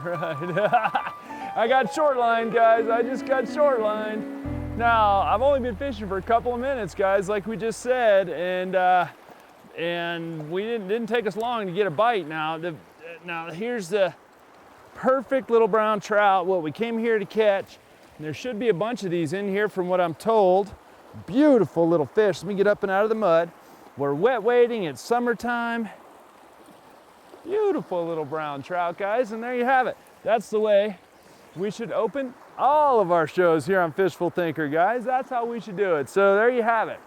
Right. I got short line, guys. I just got short line. Now, I've only been fishing for a couple of minutes, guys, like we just said, and we didn't take us long to get a bite. Now here's the perfect little brown trout, what we came here to catch. And there should be a bunch of these in here from what I'm told. Beautiful little fish. Let me get up and out of the mud. We're wet wading, it's summertime. Beautiful little brown trout, guys, and there you have it. That's the way we should open all of our shows here on Fishful Thinker, guys. That's how we should do it. So there you have it.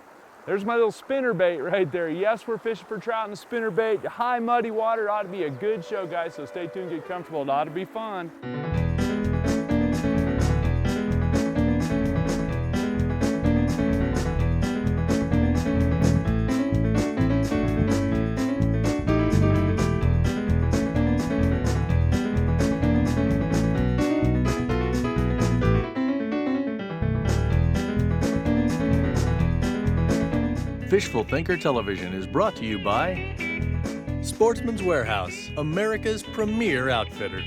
There's my little spinner bait right there. Yes, we're fishing for trout in the spinner bait. High muddy water. It ought to be a good show, guys, so stay tuned, get comfortable. It ought to be fun. Fishful Thinker Television is brought to you by Sportsman's Warehouse, America's premier outfitter.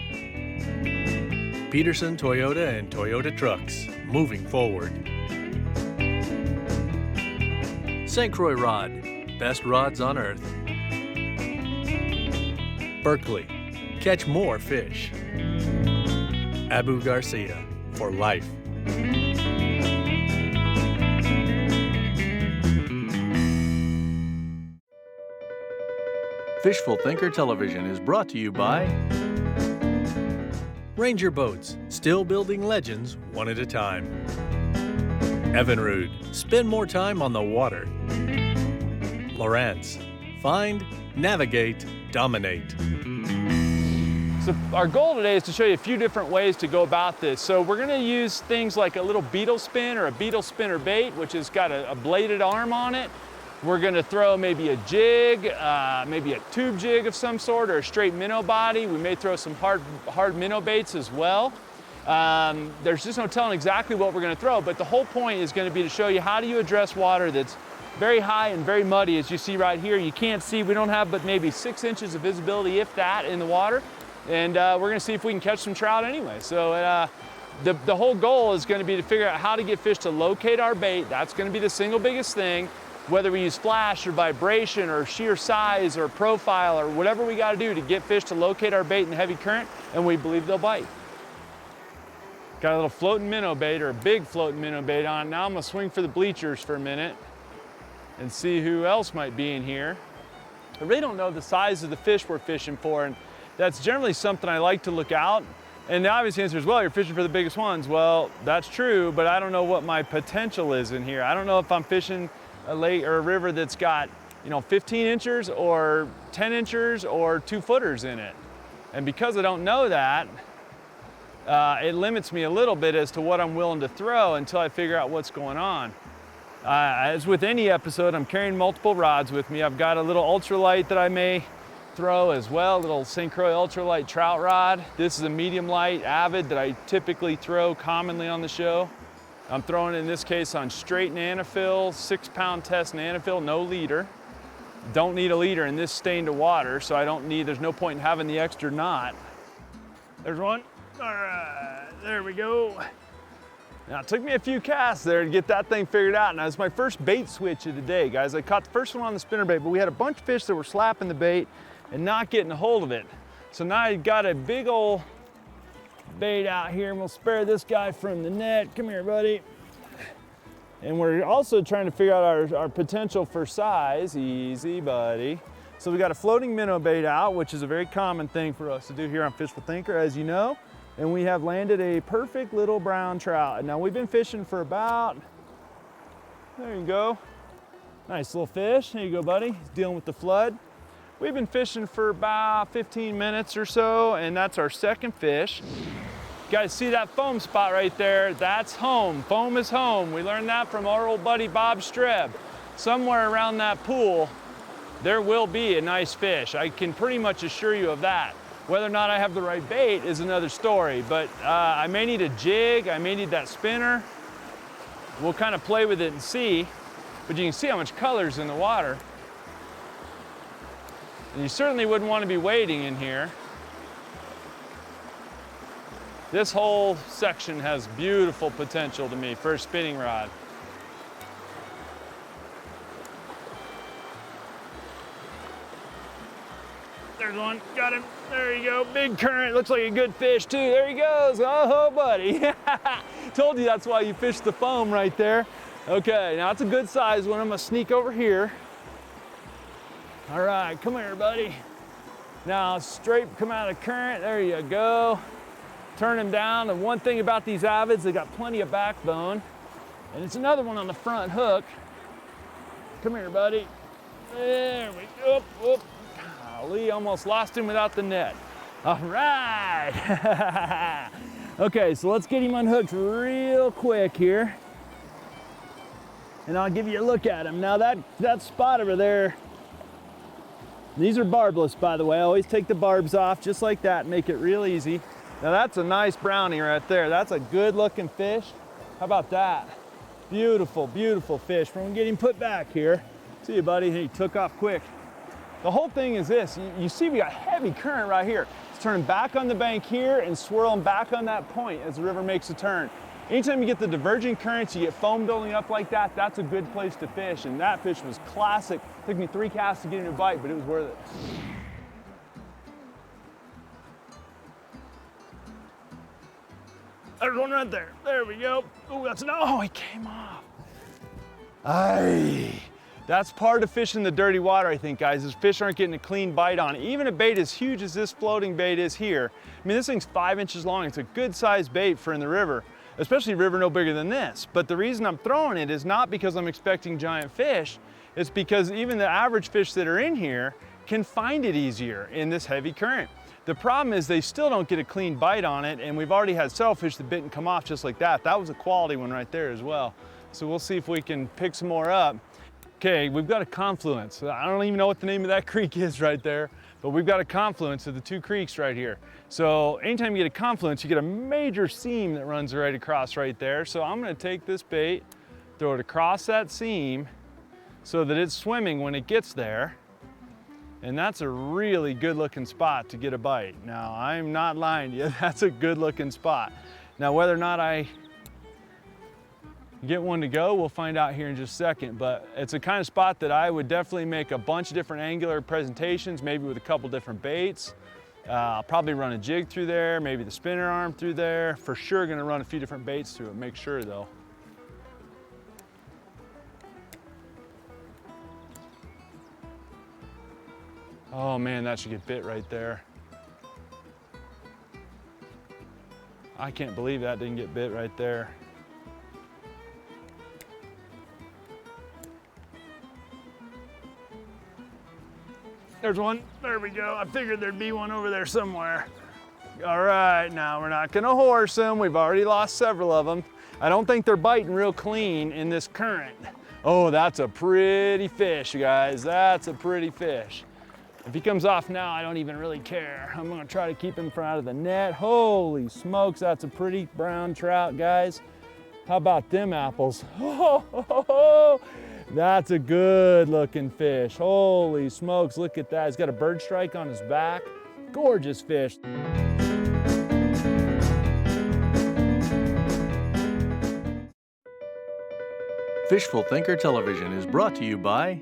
Peterson Toyota and Toyota Trucks, moving forward. St. Croix Rod, best rods on earth. Berkeley, catch more fish. Abu Garcia, for life. Fishful Thinker Television is brought to you by Ranger Boats, still building legends one at a time. Evinrude, spend more time on the water. Lowrance, find, navigate, dominate. So our goal today is to show you a few different ways to go about this. So we're gonna use things like a little beetle spin or a beetle spinner bait, which has got a bladed arm on it. We're gonna throw maybe a jig, maybe a tube jig of some sort, or a straight minnow body. We may throw some hard minnow baits as well. There's just no telling exactly what we're gonna throw, but the whole point is gonna be to show you how do you address water that's very high and very muddy. As you see right here, you can't see, we don't have but maybe 6 inches of visibility, if that, in the water. And we're gonna see if we can catch some trout anyway. So the whole goal is gonna be to figure out how to get fish to locate our bait. That's gonna be the single biggest thing. Whether we use flash or vibration or sheer size or profile or whatever we got to do to get fish to locate our bait in heavy current, and we believe they'll bite. Got a little floating minnow bait, or a big floating minnow bait on. Now I'm gonna swing for the bleachers for a minute and see who else might be in here. I really don't know the size of the fish we're fishing for, and that's generally something I like to look out. And the obvious answer is, well, you're fishing for the biggest ones. Well, that's true, but I don't know what my potential is in here. I don't know if I'm fishing a lake or a river that's got, 15 inches or 10 inches or 2 footers in it. And because I don't know that, it limits me a little bit as to what I'm willing to throw until I figure out what's going on. As with any episode, I'm carrying multiple rods with me. I've got a little ultralight that I may throw as well, a little St. Croix ultralight trout rod. This is a medium light Avid that I typically throw commonly on the show. I'm throwing it in this case on straight nanofill, 6-pound test nanofill, no leader. Don't need a leader in this stained of water, so there's no point in having the extra knot. There's one. All right, there we go. Now, it took me a few casts there to get that thing figured out. Now, it's my first bait switch of the day, guys. I caught the first one on the spinnerbait, but we had a bunch of fish that were slapping the bait and not getting a hold of it. So now I got a big old bait out here, and we'll spare this guy from the net. Come here, buddy. And we're also trying to figure out our potential for size. Easy, buddy. So we got a floating minnow bait out, which is a very common thing for us to do here on Fishful Thinker, as you know. And we have landed a perfect little brown trout. Now, we've been fishing for about, there you go. Nice little fish. There you go, buddy. He's dealing with the flood. We've been fishing for about 15 minutes or so, and that's our second fish. You guys see that foam spot right there? That's home. Foam is home. We learned that from our old buddy Bob Streb. Somewhere around that pool, there will be a nice fish. I can pretty much assure you of that. Whether or not I have the right bait is another story, but I may need a jig, I may need that spinner. We'll kind of play with it and see, but you can see how much color's in the water. And you certainly wouldn't want to be wading in here. This whole section has beautiful potential to me for a spinning rod. There's one, got him. There you go, big current, looks like a good fish too. There he goes, oh buddy. Told you that's why you fish the foam right there. Okay, now it's a good size one. I'm gonna sneak over here. All right, come here, buddy. Now straight come out of current, there you go. Turn him down, and one thing about these avids, they got plenty of backbone. And it's another one on the front hook. Come here, buddy. There we go. Whoop. Golly, almost lost him without the net. All right. Okay, so let's get him unhooked real quick here. And I'll give you a look at him. Now that spot over there, these are barbless, by the way. I always take the barbs off just like that, make it real easy. Now that's a nice brownie right there. That's a good looking fish. How about that? Beautiful, beautiful fish. We're gonna get him put back here. See you, buddy. He took off quick. The whole thing is this. You see we got heavy current right here. It's turning back on the bank here and swirling back on that point as the river makes a turn. Anytime you get the diverging currents, you get foam building up like that, that's a good place to fish. And that fish was classic. Took me 3 casts to get him to bite, but it was worth it. There's one right there. There we go. Oh, that's he came off. Aye. That's part of fishing the dirty water, I think, guys, is fish aren't getting a clean bite on it. Even a bait as huge as this floating bait is here. I mean, this thing's 5 inches long. It's a good sized bait for in the river, especially a river no bigger than this. But the reason I'm throwing it is not because I'm expecting giant fish. It's because even the average fish that are in here can find it easier in this heavy current. The problem is they still don't get a clean bite on it, and we've already had several fish that bit and come off just like that. That was a quality one right there as well. So we'll see if we can pick some more up. Okay, we've got a confluence. I don't even know what the name of that creek is right there, but we've got a confluence of the 2 creeks right here. So anytime you get a confluence, you get a major seam that runs right across right there. So I'm gonna take this bait, throw it across that seam so that it's swimming when it gets there. And that's a really good looking spot to get a bite. Now, I'm not lying to you, that's a good looking spot. Now, whether or not I get one to go, we'll find out here in just a second, but it's a kind of spot that I would definitely make a bunch of different angular presentations, maybe with a couple different baits. I'll probably run a jig through there, maybe the spinner arm through there. For sure gonna run a few different baits through it, make sure though. Oh man, that should get bit right there. I can't believe that didn't get bit right there. There's one, there we go. I figured there'd be one over there somewhere. All right, now we're not gonna horse them. We've already lost several of them. I don't think they're biting real clean in this current. Oh, that's a pretty fish, you guys. That's a pretty fish. If he comes off now, I don't even really care. I'm gonna try to keep him from out of the net. Holy smokes, that's a pretty brown trout, guys. How about them apples? Oh, that's a good looking fish. Holy smokes, look at that. He's got a bird strike on his back. Gorgeous fish. Fishful Thinker Television is brought to you by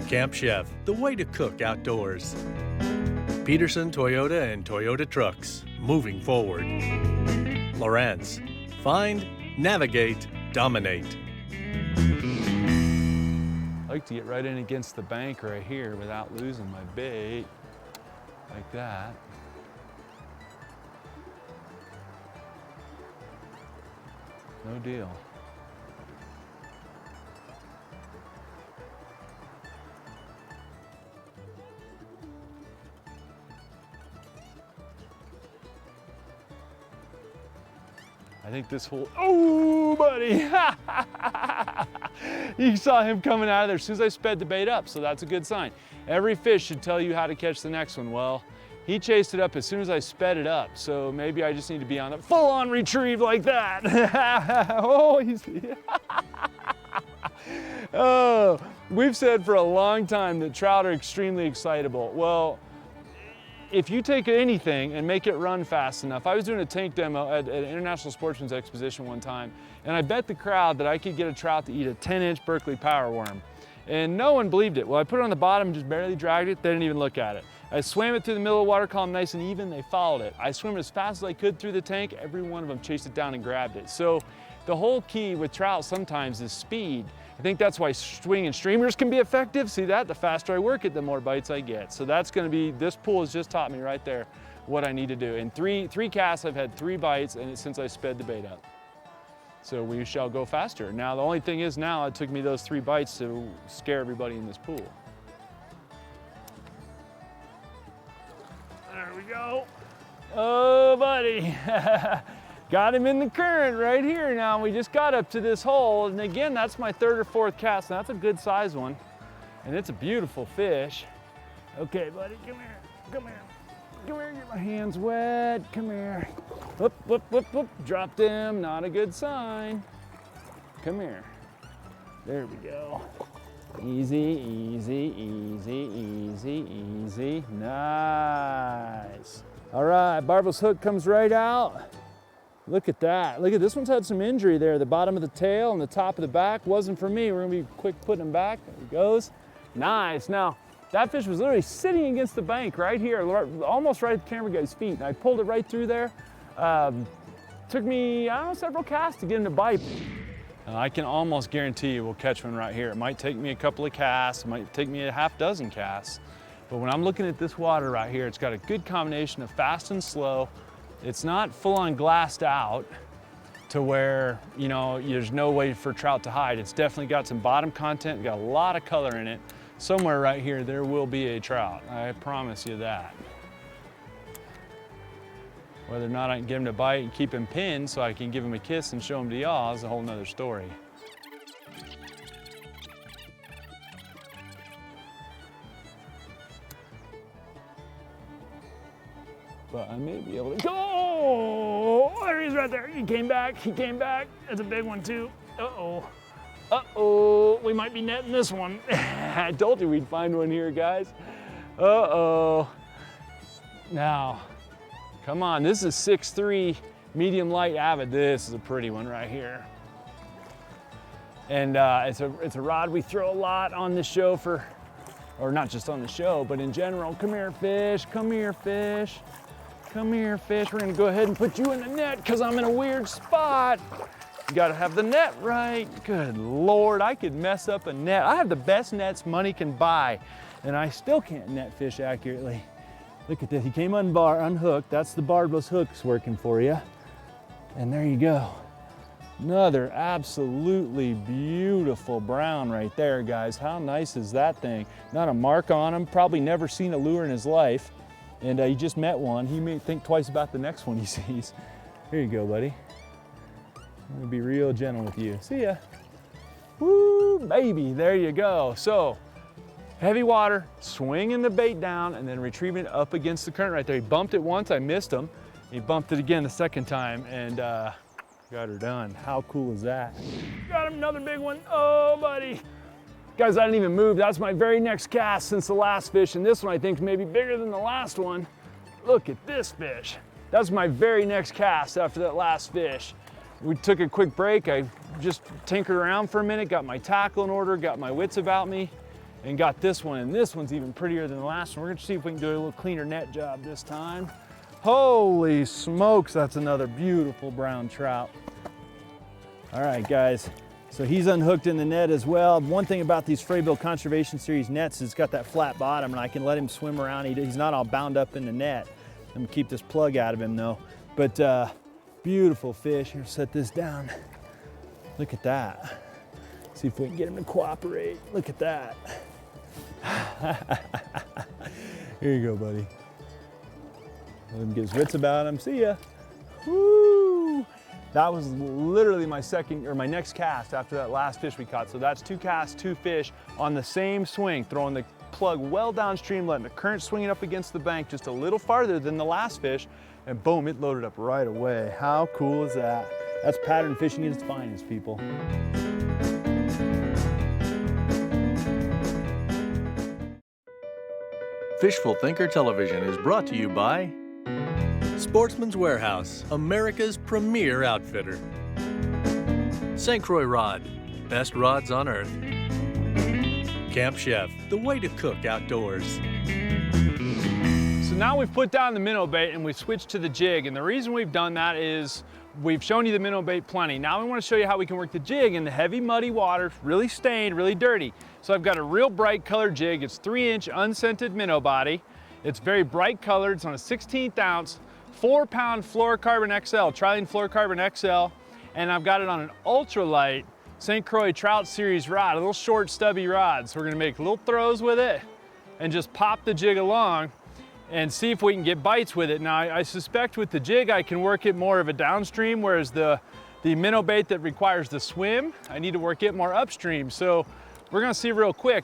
Camp Chef, the way to cook outdoors. Peterson Toyota and Toyota Trucks, moving forward. Lawrence, find, navigate, dominate. I like to get right in against the bank right here without losing my bait, like that. No deal. I think this whole, oh, buddy. You saw him coming out of there as soon as I sped the bait up, so that's a good sign. Every fish should tell you how to catch the next one. Well, he chased it up as soon as I sped it up, so maybe I just need to be on a full-on retrieve like that. Oh, oh, we've said for a long time that trout are extremely excitable. Well, if you take anything and make it run fast enough, I was doing a tank demo at an International Sportsman's Exposition one time, and I bet the crowd that I could get a trout to eat a 10-inch Berkeley power worm. And no one believed it. Well, I put it on the bottom, just barely dragged it, they didn't even look at it. I swam it through the middle of the water column nice and even, they followed it. I swam as fast as I could through the tank, every one of them chased it down and grabbed it. So the whole key with trout sometimes is speed. I think that's why swing and streamers can be effective. See that? The faster I work it, the more bites I get. So that's gonna be, this pool has just taught me right there what I need to do. In three casts, I've had 3 bites and since I sped the bait up. So we shall go faster. Now the only thing is now it took me those 3 bites to scare everybody in this pool. There we go. Oh, buddy. Got him in the current right here now. We just got up to this hole, and again, that's my 3rd or 4th cast, and that's a good size one. And it's a beautiful fish. Okay, buddy, come here, come here. Come here, get my hands wet, come here. Whoop, whoop, whoop, whoop, dropped him, not a good sign. Come here, there we go. Easy, easy, easy, easy, easy, nice. All right, Barbel's hook comes right out. Look at that. Look at this one's had some injury there. The bottom of the tail and the top of the back wasn't for me. We're gonna be quick putting him back. There he goes. Nice. Now, that fish was literally sitting against the bank right here, almost right at the camera guy's feet. And I pulled it right through there. Took me, I don't know, several casts to get him to bite. I can almost guarantee you we'll catch one right here. It might take me a couple of casts, it might take me a half dozen casts. But when I'm looking at this water right here, it's got a good combination of fast and slow. It's not full on glassed out to where, you know, there's no way for trout to hide. It's definitely got some bottom content, got a lot of color in it. Somewhere right here, there will be a trout. I promise you that. Whether or not I can get him to bite and keep him pinned so I can give him a kiss and show him to y'all is a whole nother story. But I may be able to go. Oh, there he is right there. He came back, he came back. That's a big one too. Uh-oh. Uh-oh, we might be netting this one. I told you we'd find one here, guys. Uh-oh. Now, come on, this is 6'3", medium light avid. This is a pretty one right here. And it's a rod we throw a lot on the show for, or not just on the show, but in general. Come here, fish, come here, fish. Come here, fish. We're gonna go ahead and put you in the net because I'm in a weird spot. You gotta have the net right. Good Lord, I could mess up a net. I have the best nets money can buy, and I still can't net fish accurately. Look at this, he came unhooked. That's the barbless hooks working for you. And there you go. Another absolutely beautiful brown right there, guys. How nice is that thing? Not a mark on him, probably never seen a lure in his life. And he just met one. He may think twice about the next one he sees. Here you go, buddy. I'm gonna be real gentle with you. See ya. Woo, baby, there you go. So, heavy water, swinging the bait down, and then retrieving it up against the current right there. He bumped it once, I missed him. He bumped it again the second time, and got her done. How cool is that? Got him, another big one. Oh, buddy. Guys, I didn't even move. That's my very next cast since the last fish, and this one I think is maybe bigger than the last one. Look at this fish. That's my very next cast after that last fish. We took a quick break. I just tinkered around for a minute, got my tackle in order, got my wits about me, and got this one, and this one's even prettier than the last one. We're gonna see if we can do a little cleaner net job this time. Holy smokes, that's another beautiful brown trout. All right, guys. So he's unhooked in the net as well. One thing about these Fraybill Conservation Series nets is it's got that flat bottom, and I can let him swim around. He's not all bound up in the net. I'm gonna keep this plug out of him though. But beautiful fish. Here, set this down. Look at that. See if we can get him to cooperate. Look at that. Here you go, buddy. Let him get his wits about him. See ya. Woo! That was literally my next cast after that last fish we caught. So that's 2 casts, 2 fish on the same swing, throwing the plug well downstream, letting the current swing it up against the bank just a little farther than the last fish, and boom, it loaded up right away. How cool is that? That's pattern fishing at its finest, people. Fishful Thinker Television is brought to you by Sportsman's Warehouse, America's premier outfitter. St. Croix Rod, best rods on earth. Camp Chef, the way to cook outdoors. So now we've put down the minnow bait and we've switched to the jig, and the reason we've done that is we've shown you the minnow bait plenty. Now we want to show you how we can work the jig in the heavy muddy water, really stained, really dirty. So I've got a real bright colored jig. It's 3-inch unscented minnow body. It's very bright colored. It's on a 16th ounce, 4-pound fluorocarbon XL, trilene fluorocarbon XL, and I've got it on an ultralight St. Croix Trout series rod, a little short stubby rod. So we're gonna make little throws with it and just pop the jig along and see if we can get bites with it. Now I suspect with the jig I can work it more of a downstream, whereas the minnow bait that requires the swim, I need to work it more upstream. So we're gonna see real quick.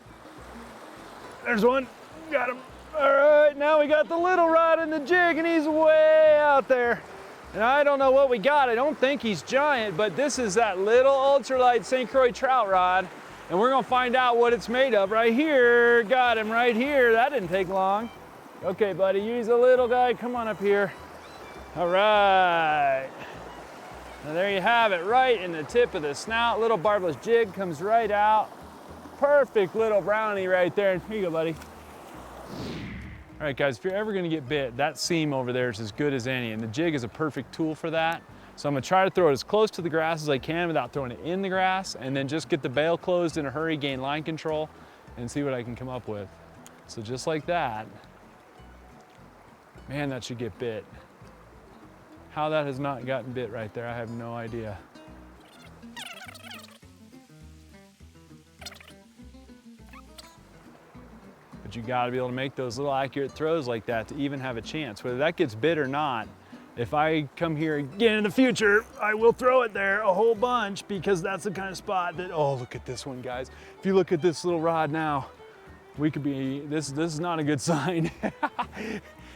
There's one, got him. All right, now we got the little rod in the jig and he's way out there. And I don't know what we got. I don't think he's giant, but this is that little ultralight St. Croix trout rod. And we're gonna find out what it's made of right here. Got him right here. That didn't take long. Okay, buddy, he's a little guy. Come on up here. All right. Now there you have it, right in the tip of the snout. Little barbless jig comes right out. Perfect little brownie right there. Here you go, buddy. All right, guys, if you're ever gonna get bit, that seam over there is as good as any, and the jig is a perfect tool for that. So I'm gonna try to throw it as close to the grass as I can without throwing it in the grass, and then just get the bail closed in a hurry, gain line control, and see what I can come up with. So just like that. Man, that should get bit. How that has not gotten bit right there, I have no idea. But you gotta be able to make those little accurate throws like that to even have a chance. Whether that gets bit or not, if I come here again in the future, I will throw it there a whole bunch, because that's the kind of spot that, oh, look at this one, guys. If you look at this little rod now, we could be, this is not a good sign.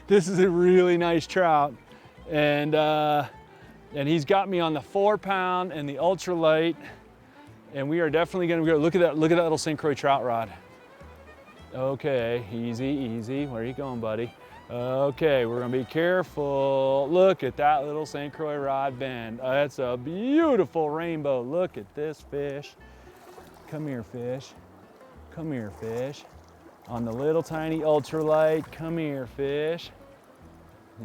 This is a really nice trout. And he's got me on the 4-pound and the ultralight. And we are definitely gonna go, look at that little St. Croix trout rod. Okay, easy, easy. Where are you going, buddy? Okay, we're gonna be careful. Look at that little St. Croix rod bend. That's a beautiful rainbow. Look at this fish. Come here, fish. Come here, fish. On the little tiny ultralight, come here, fish.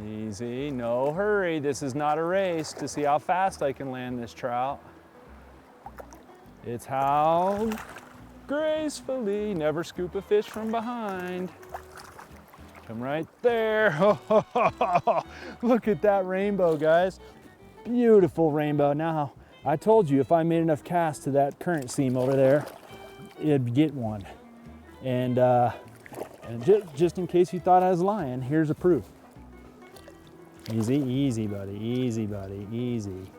Easy, no hurry. This is not a race to see how fast I can land this trout. It's how gracefully, never scoop a fish from behind. Come right there. Look at that rainbow, guys. Beautiful rainbow. Now, I told you if I made enough casts to that current seam over there, it'd get one. And just in case you thought I was lying, here's a proof. Easy, easy, buddy, easy, buddy, easy.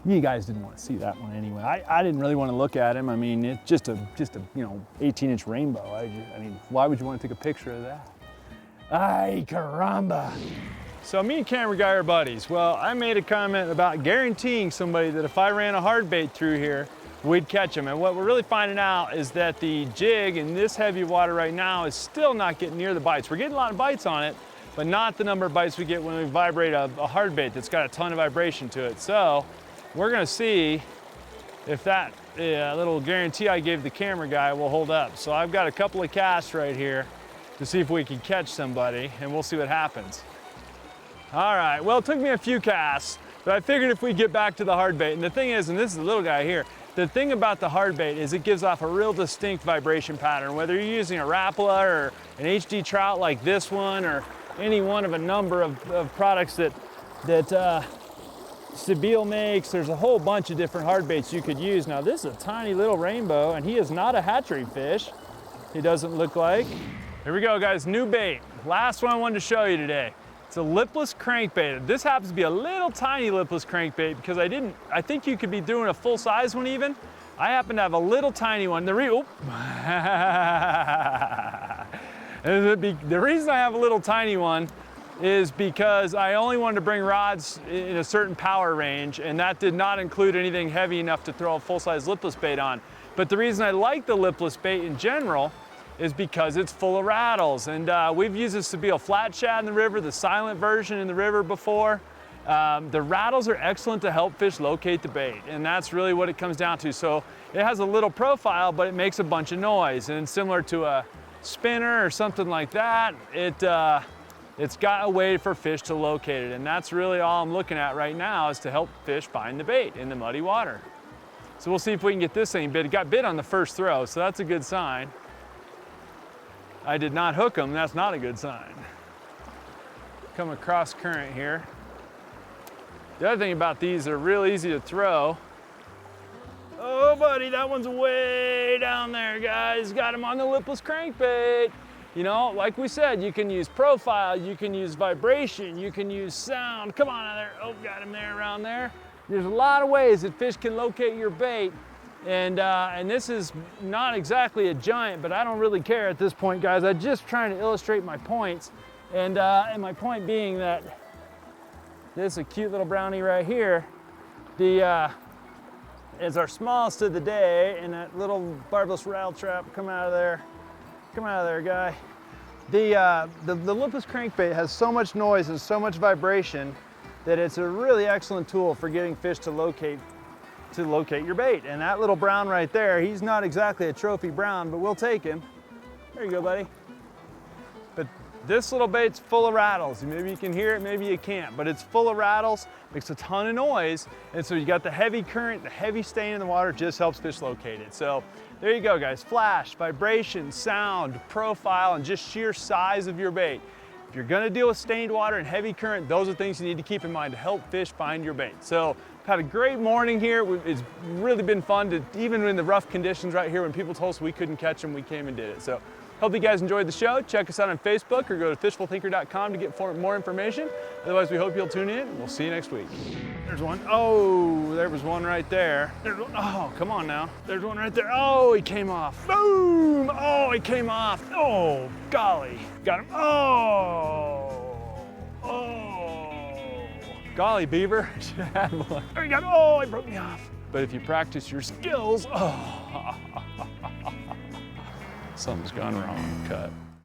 You guys didn't want to see that one anyway. I didn't really want to look at him. I mean, it's just a 18-inch rainbow. I mean, why would you want to take a picture of that? Ay, caramba. So me and camera guy are buddies. Well, I made a comment about guaranteeing somebody that if I ran a hard bait through here, we'd catch them. And what we're really finding out is that the jig in this heavy water right now is still not getting near the bites. We're getting a lot of bites on it, but not the number of bites we get when we vibrate a hard bait that's got a ton of vibration to it. So we're gonna see if that little guarantee I gave the camera guy will hold up. So I've got a couple of casts right here to see if we can catch somebody, and we'll see what happens. All right, well, it took me a few casts, but I figured if we get back to the hard bait, and the thing is, and this is the little guy here, the thing about the hard bait is it gives off a real distinct vibration pattern, whether you're using a Rapala or an HD trout like this one, or any one of a number of products that Stabile makes. There's a whole bunch of different hard baits you could use. Now this is a tiny little rainbow, and he is not a hatchery fish. He doesn't look like. Here we go, guys, new bait. Last one I wanted to show you today. It's a lipless crankbait. This happens to be a little tiny lipless crankbait because I think you could be doing a full size one even. I happen to have a little tiny one. The reason I have a little tiny one is because I only wanted to bring rods in a certain power range, and that did not include anything heavy enough to throw a full-size lipless bait on. But the reason I like the lipless bait in general is because it's full of rattles. And we've used this to be a flat shad in the river, the silent version in the river before. The rattles are excellent to help fish locate the bait, and that's really what it comes down to. So it has a little profile, but it makes a bunch of noise. And similar to a spinner or something like that, it's got a way for fish to locate it. And that's really all I'm looking at right now, is to help fish find the bait in the muddy water. So we'll see if we can get this thing bit. It got bit on the first throw, so that's a good sign. I did not hook him, that's not a good sign. Come across current here. The other thing about these, they're real easy to throw. Oh buddy, that one's way down there, guys. Got him on the lipless crankbait. You know, like we said, you can use profile, you can use vibration, you can use sound. Come on out there. Oh, got him there, around there. There's a lot of ways that fish can locate your bait. And this is not exactly a giant, but I don't really care at this point, guys. I'm just trying to illustrate my points. And my point being that this is a cute little brownie right here. It's our smallest of the day, and that little barbless rattle trap, come out of there. Come out of there, guy. The lipless crankbait has so much noise and so much vibration that it's a really excellent tool for getting fish to locate your bait. And that little brown right there, he's not exactly a trophy brown, but we'll take him. There you go, buddy. But this little bait's full of rattles. Maybe you can hear it, maybe you can't, but it's full of rattles, makes a ton of noise. And so you got the heavy current, the heavy stain in the water just helps fish locate it. So there you go, guys. Flash, vibration, sound, profile, and just sheer size of your bait. If you're gonna deal with stained water and heavy current, those are things you need to keep in mind to help fish find your bait. So I've had a great morning here. It's really been fun to, even in the rough conditions right here, when people told us we couldn't catch them, we came and did it. So hope you guys enjoyed the show. Check us out on Facebook or go to fishfulthinker.com to get more information. Otherwise, we hope you'll tune in, and we'll see you next week. There's one. Oh, there was one right there. There's one. Oh, come on now. There's one right there. Oh, he came off. Boom! Oh, he came off. Oh, golly. Got him. Oh. Oh. Golly, beaver. Should have had one. There you go. Oh, he broke me off. But if you practice your skills, oh. Something's gone wrong. Cut.